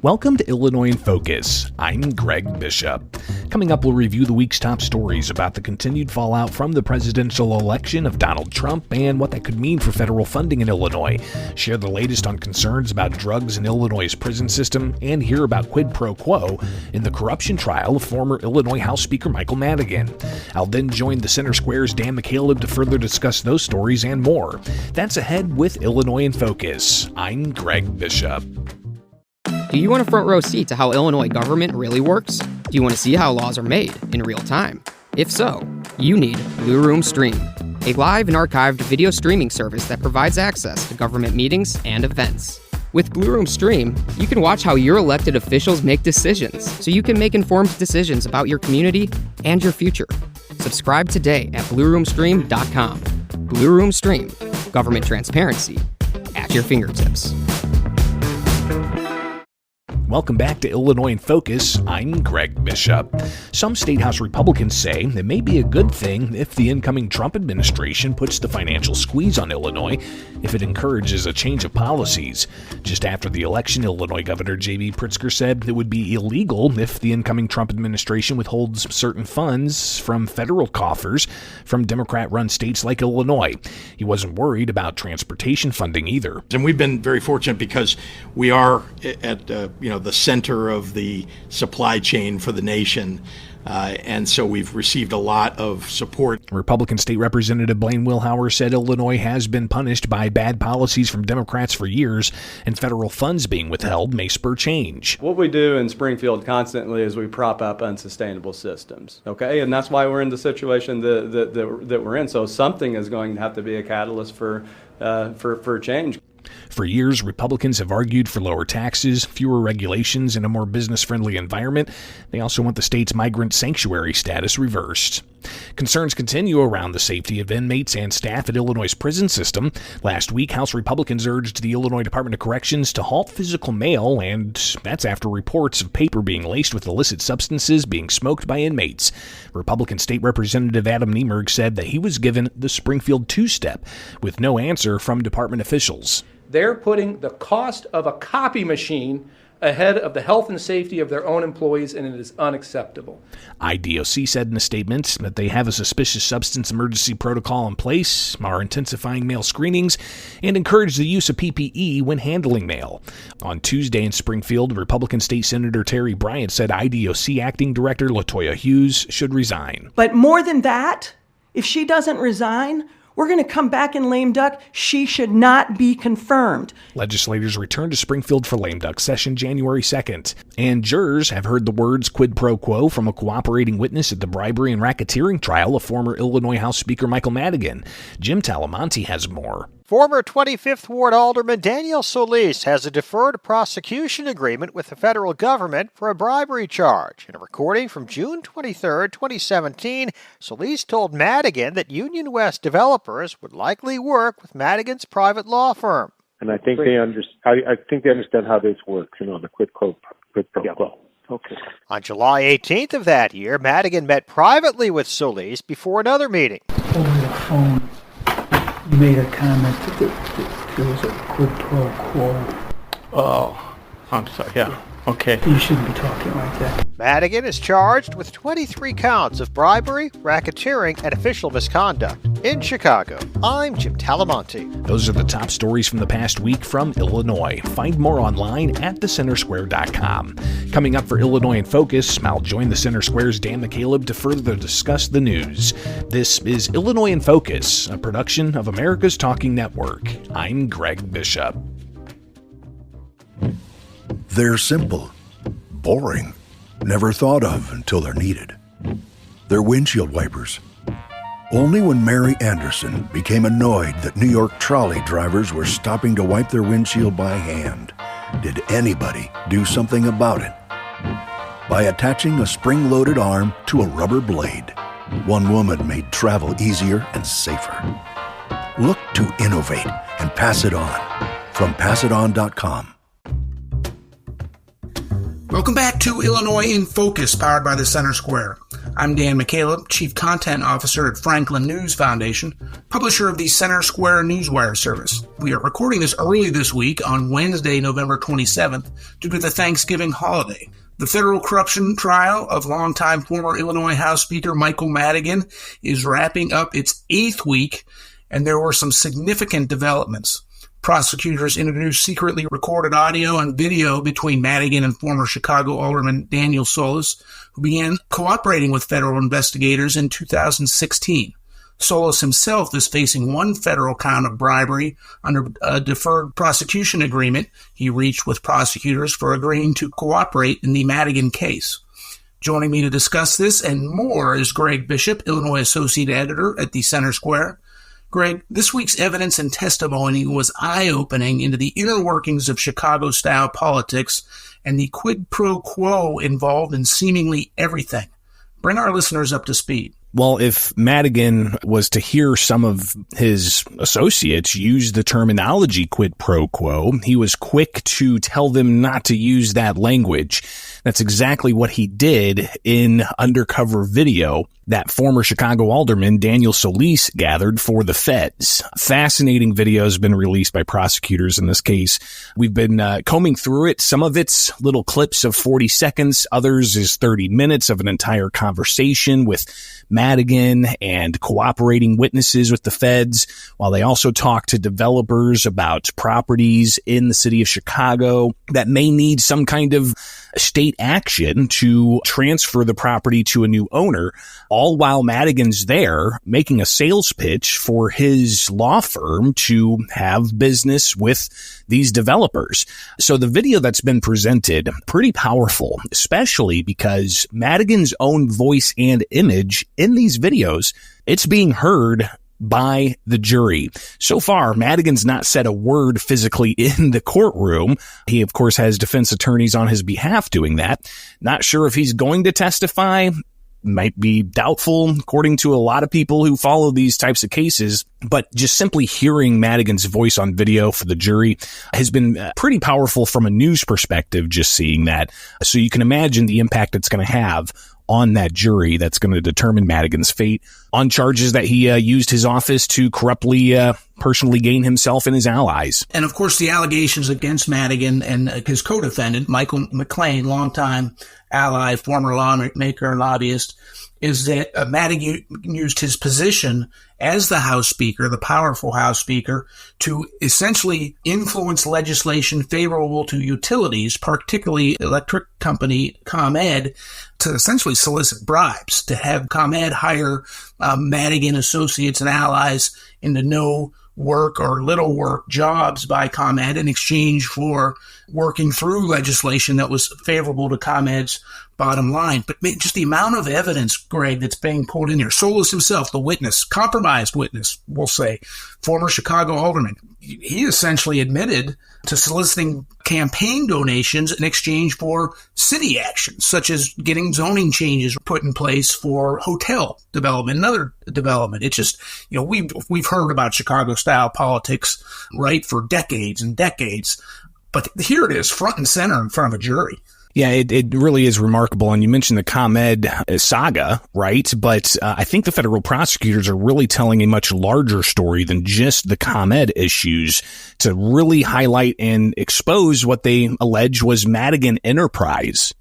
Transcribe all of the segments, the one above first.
Welcome to Illinois in Focus. I'm Greg Bishop. Coming up, we'll review the week's top stories about the continued fallout from the presidential election of Donald Trump and what that could mean for federal funding in Illinois. Share the latest on concerns about drugs in Illinois' prison system and hear about quid pro quo in the corruption trial of former Illinois House Speaker Michael Madigan. I'll then join the Center Square's Dan McCaleb to further discuss those stories and more. That's ahead with Illinois in Focus. I'm Greg Bishop. Do you want a front row seat to how Illinois government really works? Do you want to see how laws are made in real time? If so, you need Blue Room Stream, a live and archived video streaming service that provides access to government meetings and events. With Blue Room Stream, you can watch how your elected officials make decisions, so you can make informed decisions about your community and your future. Subscribe today at blueroomstream.com. Blue Room Stream, government transparency at your fingertips. Welcome back to Illinois in Focus. I'm Greg Bishop. Some State House Republicans say it may be a good thing if the incoming Trump administration puts the financial squeeze on Illinois if it encourages a change of policies. Just after the election, Illinois Governor J.B. Pritzker said it would be illegal if the incoming Trump administration withholds certain funds from federal coffers from Democrat-run states like Illinois. He wasn't worried about transportation funding either. And we've been very fortunate because we are at the center of the supply chain for the nation. And so we've received a lot of support. Republican State Representative Blaine Wilhauer said Illinois has been punished by bad policies from Democrats for years, and federal funds being withheld may spur change. What we do in Springfield constantly is we prop up unsustainable systems, okay? And that's why we're in the situation that we're in. So something is going to have to be a catalyst for change. For years, Republicans have argued for lower taxes, fewer regulations, and a more business-friendly environment. They also want the state's migrant sanctuary status reversed. Concerns continue around the safety of inmates and staff at Illinois' prison system. Last week, House Republicans urged the Illinois Department of Corrections to halt physical mail, and that's after reports of paper being laced with illicit substances being smoked by inmates. Republican State Representative Adam Niemerg said that he was given the Springfield two-step, with no answer from department officials. They're putting the cost of a copy machine ahead of the health and safety of their own employees, and it is unacceptable. IDOC said in a statement that they have a suspicious substance emergency protocol in place, are intensifying mail screenings, and encourage the use of PPE when handling mail. On Tuesday in Springfield, Republican State Senator Terry Bryant said IDOC Acting Director LaToya Hughes should resign. But more than that, if she doesn't resign, we're going to come back in lame duck. She should not be confirmed. Legislators return to Springfield for lame duck session January 2nd. And jurors have heard the words quid pro quo from a cooperating witness at the bribery and racketeering trial of former Illinois House Speaker Michael Madigan. Jim Talamonte has more. Former 25th Ward Alderman Daniel Solis has a deferred prosecution agreement with the federal government for a bribery charge. In a recording from June 23, 2017, Solis told Madigan that Union West developers would likely work with Madigan's private law firm. And I think they understand how this works, the quid pro quo. Okay. On July 18th of that year, Madigan met privately with Solis before another meeting. Over the phone, you made a comment that there was a quid pro quo. Oh, I'm sorry. Yeah. Okay. You shouldn't be talking like that. Madigan is charged with 23 counts of bribery, racketeering, and official misconduct. In Chicago, I'm Jim Talamonte. Those are the top stories from the past week from Illinois. Find more online at thecentersquare.com. Coming up for Illinois in Focus, I'll join the Center Square's Dan McCaleb to further discuss the news. This is Illinois in Focus, a production of America's Talking Network. I'm Greg Bishop. They're simple, boring, never thought of until they're needed. They're windshield wipers. Only when Mary Anderson became annoyed that New York trolley drivers were stopping to wipe their windshield by hand did anybody do something about it. By attaching a spring-loaded arm to a rubber blade, one woman made travel easier and safer. Look to innovate and pass it on. From passiton.com. Welcome back to Illinois in Focus, powered by the Center Square. I'm Dan McCaleb, Chief Content Officer at Franklin News Foundation, publisher of the Center Square Newswire service. We are recording this early this week on Wednesday, November 27th, due to the Thanksgiving holiday. The federal corruption trial of longtime former Illinois House Speaker Michael Madigan is wrapping up its 8th week, and there were some significant developments. Prosecutors introduced secretly recorded audio and video between Madigan and former Chicago Alderman Daniel Solis, who began cooperating with federal investigators in 2016. Solis himself is facing one federal count of bribery under a deferred prosecution agreement he reached with prosecutors for agreeing to cooperate in the Madigan case. Joining me to discuss this and more is Greg Bishop, Illinois Associate Editor at the Center Square. Greg, this week's evidence and testimony was eye-opening into the inner workings of Chicago-style politics and the quid pro quo involved in seemingly everything. Bring our listeners up to speed. Well, if Madigan was to hear some of his associates use the terminology quid pro quo, he was quick to tell them not to use that language. That's exactly what he did in undercover video that former Chicago Alderman Daniel Solis gathered for the feds. Fascinating video has been released by prosecutors in this case. We've been combing through it. Some of it's little clips of 40 seconds. Others is 30 minutes of an entire conversation with Madigan and cooperating witnesses with the feds, while they also talk to developers about properties in the city of Chicago that may need some kind of state action to transfer the property to a new owner, all while Madigan's there making a sales pitch for his law firm to have business with these developers. So the video that's been presented, pretty powerful, especially because Madigan's own voice and image in these videos, it's being heard by the jury. So far, Madigan's not said a word physically in the courtroom. He, of course, has defense attorneys on his behalf doing that. Not sure if he's going to testify. Might be doubtful, according to a lot of people who follow these types of cases. But just simply hearing Madigan's voice on video for the jury has been pretty powerful from a news perspective, just seeing that. So you can imagine the impact it's going to have on that jury that's going to determine Madigan's fate on charges that he used his office to corruptly personally gain himself and his allies. And of course, the allegations against Madigan and his co-defendant, Michael McLean, longtime ally, former lawmaker and lobbyist, is that Madigan used his position as the House Speaker, the powerful House Speaker, to essentially influence legislation favorable to utilities, particularly electric company ComEd, to essentially solicit bribes, to have ComEd hire Madigan associates and allies into no work or little work jobs by ComEd in exchange for working through legislation that was favorable to ComEd's bottom line. But just the amount of evidence, Greg, that's being pulled in here. Solis himself, the witness, compromised witness, we'll say, former Chicago alderman, he essentially admitted to soliciting campaign donations in exchange for city actions, such as getting zoning changes put in place for hotel development and other development. It's just, we've heard about Chicago-style politics, right, for decades and decades. But here it is, front and center in front of a jury. Yeah, it really is remarkable. And you mentioned the ComEd saga, right? But I think the federal prosecutors are really telling a much larger story than just the ComEd issues to really highlight and expose what they allege was Madigan enterprise,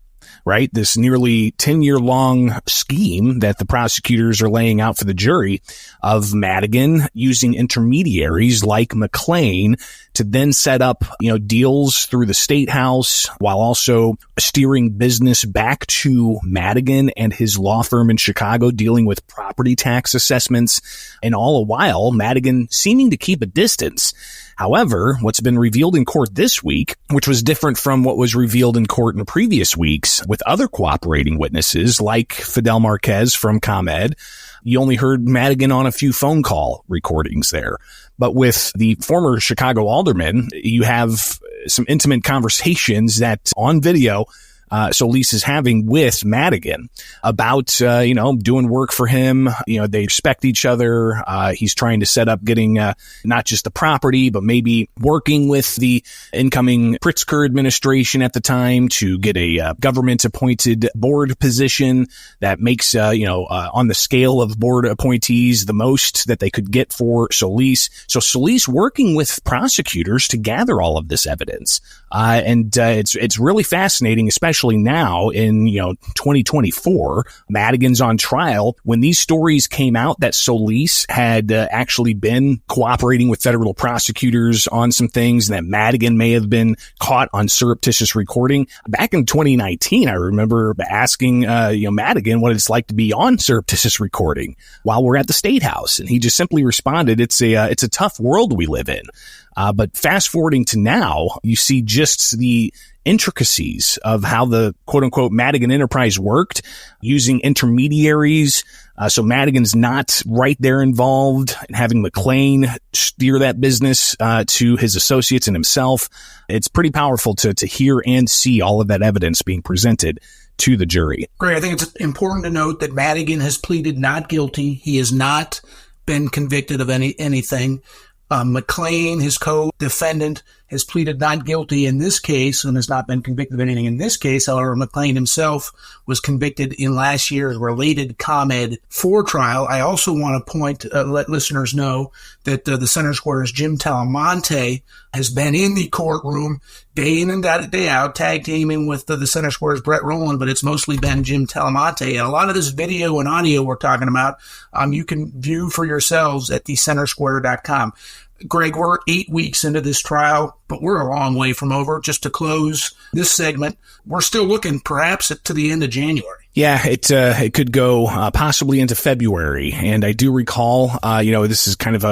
right? This nearly 10-year-long scheme that the prosecutors are laying out for the jury of Madigan using intermediaries like McLean to then set up, deals through the state house while also steering business back to Madigan and his law firm in Chicago dealing with property tax assessments, and all the while Madigan seeming to keep a distance. However, what's been revealed in court this week, which was different from what was revealed in court in previous weeks with other cooperating witnesses like Fidel Marquez from ComEd, you only heard Madigan on a few phone call recordings there. But with the former Chicago alderman, you have some intimate conversations that on video Solis is having with Madigan about, doing work for him. They respect each other. He's trying to set up getting not just the property, but maybe working with the incoming Pritzker administration at the time to get a government-appointed board position that makes, on the scale of board appointees, the most that they could get for Solis. So Solis working with prosecutors to gather all of this evidence. It's really fascinating, especially now in, 2024. Madigan's on trial. When these stories came out that Solis had actually been cooperating with federal prosecutors on some things, and that Madigan may have been caught on surreptitious recording. Back in 2019, I remember asking, Madigan what it's like to be on surreptitious recording while we're at the State House. And he just simply responded, it's a tough world we live in. But fast forwarding to now, you see just the intricacies of how the quote unquote Madigan enterprise worked using intermediaries. So Madigan's not right there involved, and having McClain steer that business to his associates and himself. It's pretty powerful to hear and see all of that evidence being presented to the jury. Great. I think it's important to note that Madigan has pleaded not guilty. He has not been convicted of anything. McClain, his co-defendant, has pleaded not guilty in this case and has not been convicted of anything in this case. However, McClain himself was convicted in last year's related ComEd 4 trial. I also want to let listeners know that the Center Square's Jim Talamonte has been in the courtroom day in and day out, tag teaming with the Center Square's Brett Rowland, but it's mostly been Jim Talamonte. And a lot of this video and audio we're talking about, you can view for yourselves at thecentersquare.com. Greg, we're 8 weeks into this trial, but we're a long way from over. Just to close this segment, we're still looking perhaps to the end of January. Yeah, it could go possibly into February, and I do recall, this is kind of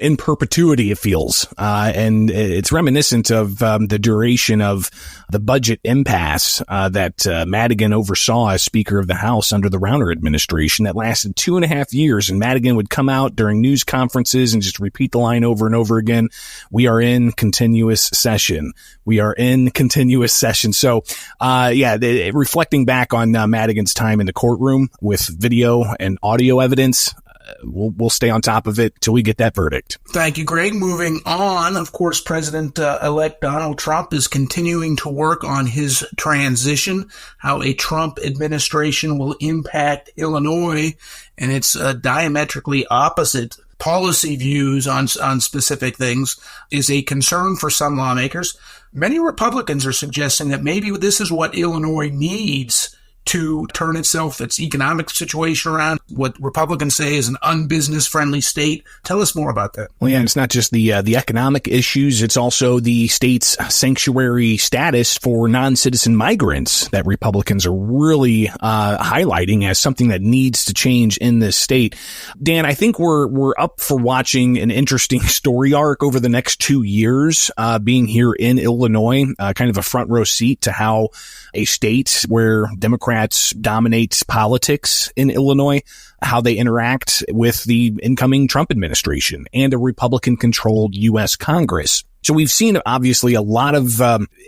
in perpetuity it feels, and it's reminiscent of the duration of the budget impasse that Madigan oversaw as Speaker of the House under the Rauner administration that lasted 2.5 years, and Madigan would come out during news conferences and just repeat the line over and over again: "We are in continuous session. We are in continuous session." So, reflecting back on Madigan's time in the courtroom with video and audio evidence, we'll stay on top of it till we get that verdict. Thank you, Greg. Moving on, of course, President-elect Donald Trump is continuing to work on his transition, how a Trump administration will impact Illinois, and its diametrically opposite policy views on specific things is a concern for some lawmakers. Many Republicans are suggesting that maybe this is what Illinois needs to turn its economic situation around, what Republicans say is an unbusiness-friendly state. Tell us more about that. Well, yeah, it's not just the economic issues. It's also the state's sanctuary status for non-citizen migrants that Republicans are really highlighting as something that needs to change in this state. Dan, I think we're up for watching an interesting story arc over the next 2 years, being here in Illinois, kind of a front row seat to how a state where Democrats dominate politics in Illinois, how they interact with the incoming Trump administration and a Republican-controlled U.S. Congress. So we've seen, obviously, a lot of,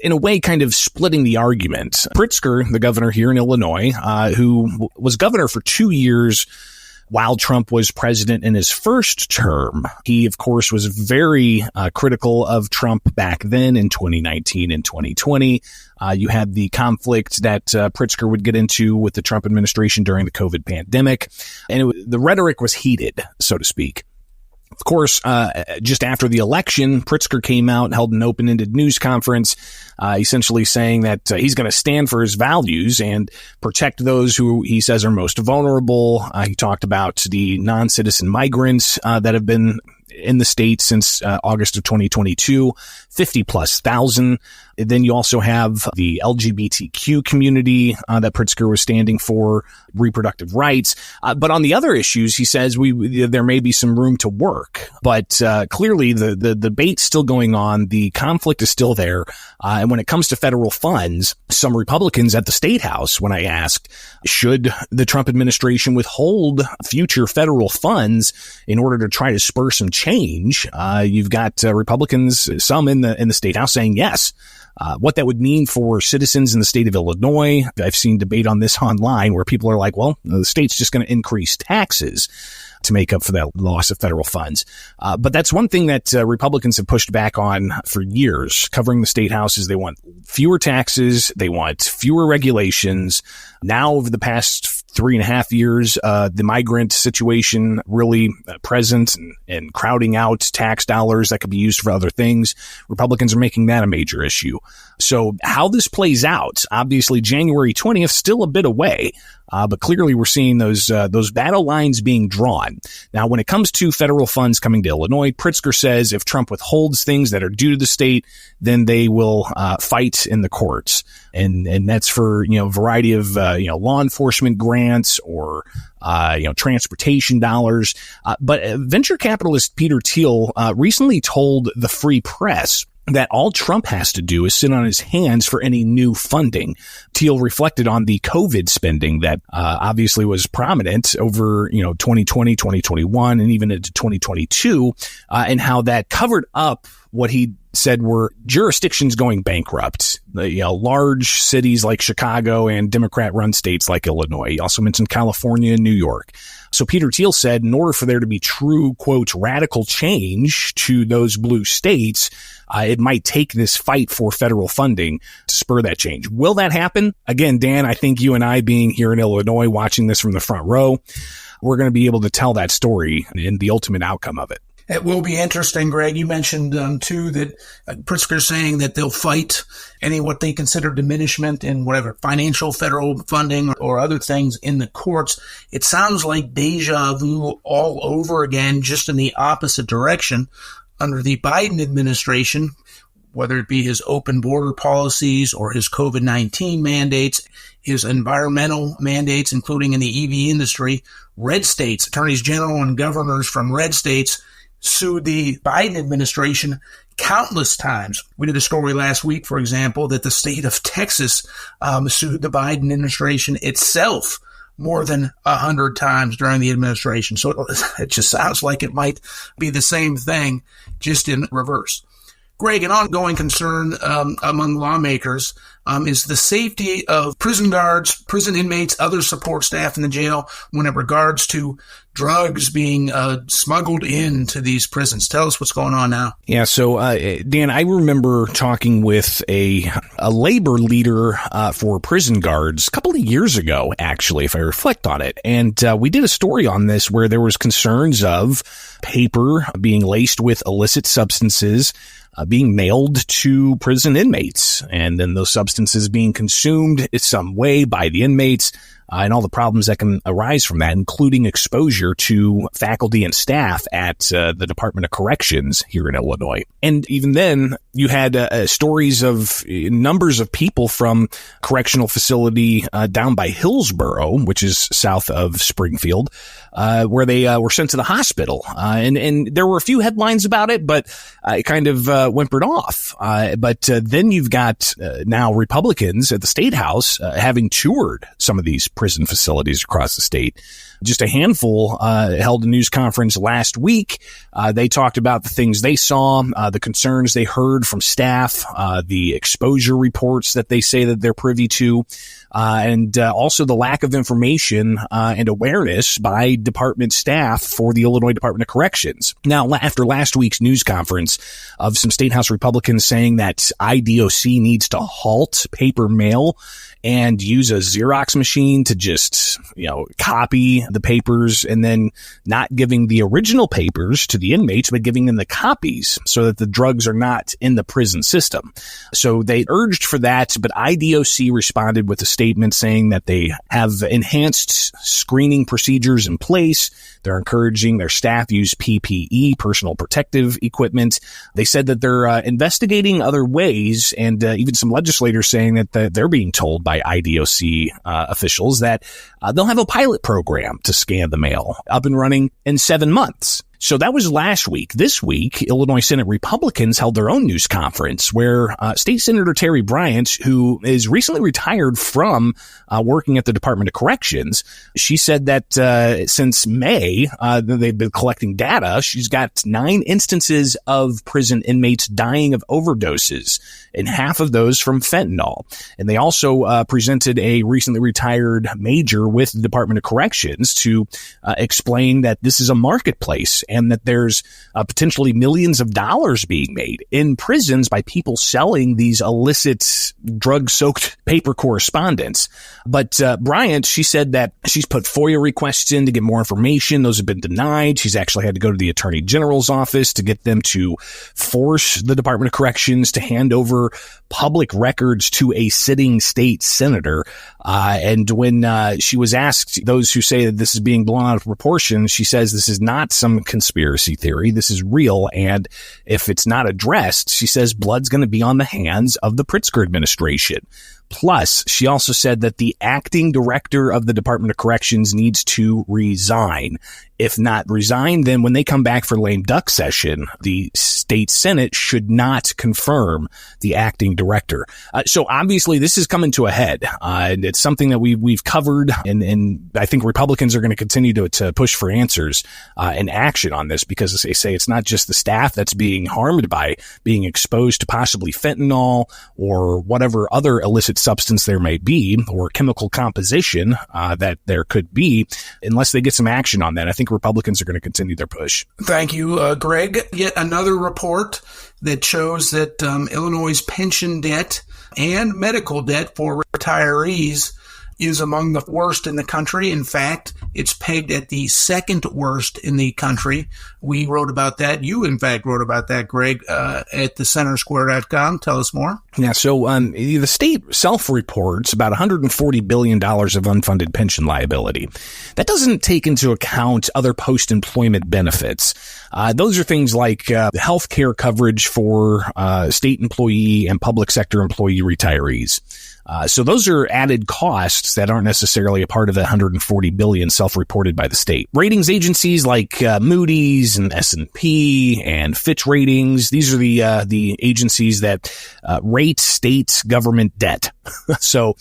in a way, kind of splitting the argument. Pritzker, the governor here in Illinois, who was governor for 2 years while Trump was president in his first term, he, of course, was very critical of Trump back then in 2019 and 2020. You had the conflict that Pritzker would get into with the Trump administration during the COVID pandemic, and the rhetoric was heated, so to speak. Of course, just after the election, Pritzker came out and held an open-ended news conference, essentially saying that he's going to stand for his values and protect those who he says are most vulnerable. He talked about the non-citizen migrants that have been in the state since August of 2022, 50,000+. Then you also have the LGBTQ community that Pritzker was standing for, reproductive rights. But on the other issues, he says there may be some room to work. But clearly, the debate's still going on. The conflict is still there. And when it comes to federal funds, some Republicans at the State House, when I asked, should the Trump administration withhold future federal funds in order to try to spur some change. You've got Republicans, some in the state house, saying yes. What that would mean for citizens in the state of Illinois. I've seen debate on this online where people are like, well, the state's just going to increase taxes to make up for that loss of federal funds. But that's one thing that Republicans have pushed back on for years, covering the state house, is they want fewer taxes. They want fewer regulations. Now, over the past 3.5 years, the migrant situation really present and crowding out tax dollars that could be used for other things. Republicans are making that a major issue. So how this plays out, obviously January 20th, still a bit away. But clearly we're seeing those battle lines being drawn. Now, when it comes to federal funds coming to Illinois, Pritzker says if Trump withholds things that are due to the state, then they will fight in the courts. And that's for, a variety of, law enforcement grants or, transportation dollars. But venture capitalist Peter Thiel recently told the Free Press that all Trump has to do is sit on his hands for any new funding. Thiel reflected on the COVID spending that obviously was prominent over 2020, 2021, and even into 2022, and how that covered up what he said were jurisdictions going bankrupt. Large cities like Chicago and Democrat-run states like Illinois. He also mentioned California and New York. So Peter Thiel said in order for there to be true, quote, radical change to those blue states, it might take this fight for federal funding to spur that change. Will that happen? Again, Dan, I think you and I being here in Illinois, watching this from the front row, we're going to be able to tell that story and the ultimate outcome of it. It will be interesting, Greg. You mentioned, too, that Pritzker's saying that they'll fight any what they consider diminishment in whatever financial federal funding or other things in the courts. It sounds like deja vu all over again, just in the opposite direction. Under the Biden administration, whether it be his open border policies or his COVID-19 mandates, his environmental mandates, including in the EV industry, red states, attorneys general and governors from red states sued the Biden administration countless times. We did a story last week, for example, that the state of Texas sued the Biden administration itself more than 100 times during the administration. So it just sounds like it might be the same thing, just in reverse. Greg, an ongoing concern among lawmakers is the safety of prison guards, prison inmates, other support staff in the jail when it regards to drugs being smuggled into these prisons. Tell us what's going on now. Yeah, so Dan, I remember talking with a labor leader for prison guards a couple of years ago, actually, if I reflect on it. And we did a story on this where there was concerns of paper being laced with illicit substances being mailed to prison inmates, and then those substances being consumed in some way by the inmates, and all the problems that can arise from that, including exposure to faculty and staff at the Department of Corrections here in Illinois. And even then, you had stories of numbers of people from correctional facility down by Hillsborough, which is south of Springfield, where they were sent to the hospital. And there were a few headlines about it, but it kind of whimpered off. But then you've got now Republicans at the State House having toured some of these prison facilities across the state. Just a handful held a news conference last week. They talked about the things they saw, the concerns they heard from staff, the exposure reports that they say that they're privy to, and also the lack of information and awareness by department staff for the Illinois Department of Corrections. Now, after last week's news conference of some State House Republicans saying that IDOC needs to halt paper mail and use a Xerox machine to just, copy the papers, and then not giving the original papers to the inmates, but giving them the copies so that the drugs are not in the prison system. So they urged for that, but IDOC responded with a statement saying that they have enhanced screening procedures in place. They're encouraging their staff use PPE, personal protective equipment. They said that they're investigating other ways, and even some legislators saying that they're being told by IDOC officials that they'll have a pilot program to scan the mail up and running in 7 months. So that was last week. This week, Illinois Senate Republicans held their own news conference where State Senator Terry Bryant, who is recently retired from working at the Department of Corrections, she said that since May, they've been collecting data. She's got 9 instances of prison inmates dying of overdoses, and half of those from fentanyl. And they also presented a recently retired major with the Department of Corrections to explain that this is a marketplace and that there's potentially millions of dollars being made in prisons by people selling these illicit drug-soaked paper correspondence. But Bryant, she said that she's put FOIA requests in to get more information. Those have been denied. She's actually had to go to the Attorney General's office to get them to force the Department of Corrections to hand over public records to a sitting state senator. And when she was asked, those who say that this is being blown out of proportion, she says this is not some conspiracy theory. This is real. And if it's not addressed, she says blood's going to be on the hands of the Pritzker administration. Plus, she also said that the acting director of the Department of Corrections needs to resign. If not resign, then when they come back for lame duck session, the state Senate should not confirm the acting director. So obviously this is coming to a head. And it's something that we've covered, and I think Republicans are going to continue to push for answers and action on this, because as they say, it's not just the staff that's being harmed by being exposed to possibly fentanyl or whatever other illicit substance there may be, or chemical composition that there could be. Unless they get some action on that, I think Republicans are going to continue their push. Thank you, Greg. Yet another report that shows that Illinois' pension debt and medical debt for retirees is among the worst in the country. In fact, it's pegged at the second worst in the country. We wrote about that. You, in fact, wrote about that, Greg, at thecentersquare.com. Tell us more. Yeah, so the state self-reports about $140 billion of unfunded pension liability. That doesn't take into account other post-employment benefits. Those are things like health care coverage for state employee and public sector employee retirees. So those are added costs that aren't necessarily a part of the $140 billion self-reported by the state. Ratings agencies like Moody's and S&P and Fitch Ratings, these are the agencies that rate state government debt. So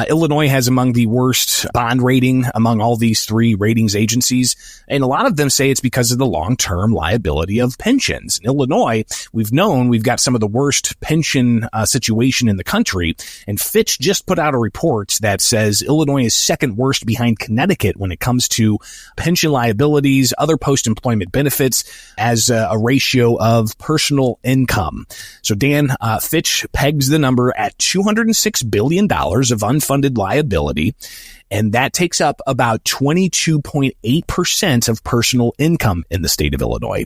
Illinois has among the worst bond rating among all these 3 ratings agencies, and a lot of them say it's because of the long-term liability of pensions. In Illinois, we've got some of the worst pension situation in the country, and Fitch just put out a report that says Illinois is second worst behind Connecticut when it comes to pension liabilities, other post-employment benefits as a ratio of personal income. So Dan, Fitch pegs the number at $206 billion of unfunded liability, and that takes up about 22.8% of personal income in the state of Illinois.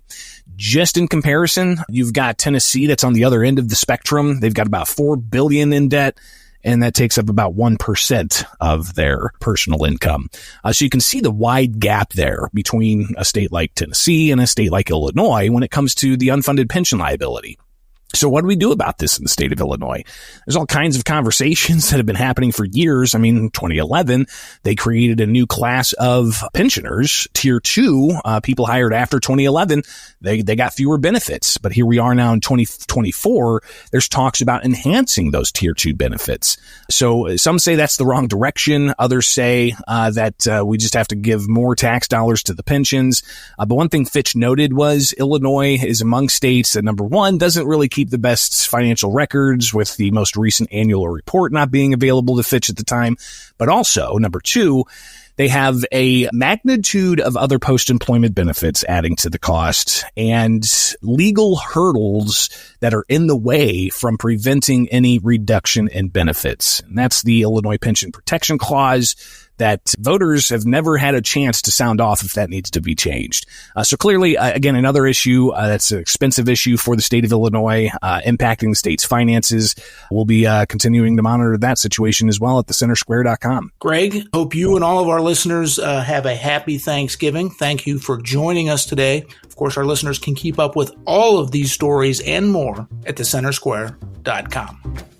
Just in comparison, you've got Tennessee that's on the other end of the spectrum. They've got about $4 billion in debt, and that takes up about 1% of their personal income. So you can see the wide gap there between a state like Tennessee and a state like Illinois when it comes to the unfunded pension liability. So what do we do about this in the state of Illinois? There's all kinds of conversations that have been happening for years. I mean, 2011, they created a new class of pensioners, Tier 2, people hired after 2011. They got fewer benefits. But here we are now in 2024. There's talks about enhancing those Tier 2 benefits. So some say that's the wrong direction. Others say that we just have to give more tax dollars to the pensions. But one thing Fitch noted was Illinois is among states that, number one, doesn't really keep the best financial records, with the most recent annual report not being available to Fitch at the time. But also, number two, they have a magnitude of other post-employment benefits adding to the cost and legal hurdles that are in the way from preventing any reduction in benefits. And that's the Illinois Pension Protection Clause that voters have never had a chance to sound off if that needs to be changed. So clearly, again, another issue that's an expensive issue for the state of Illinois, impacting the state's finances. We'll be continuing to monitor that situation as well at thecentersquare.com. Greg, hope you and all of our listeners have a happy Thanksgiving. Thank you for joining us today. Of course, our listeners can keep up with all of these stories and more at thecentersquare.com.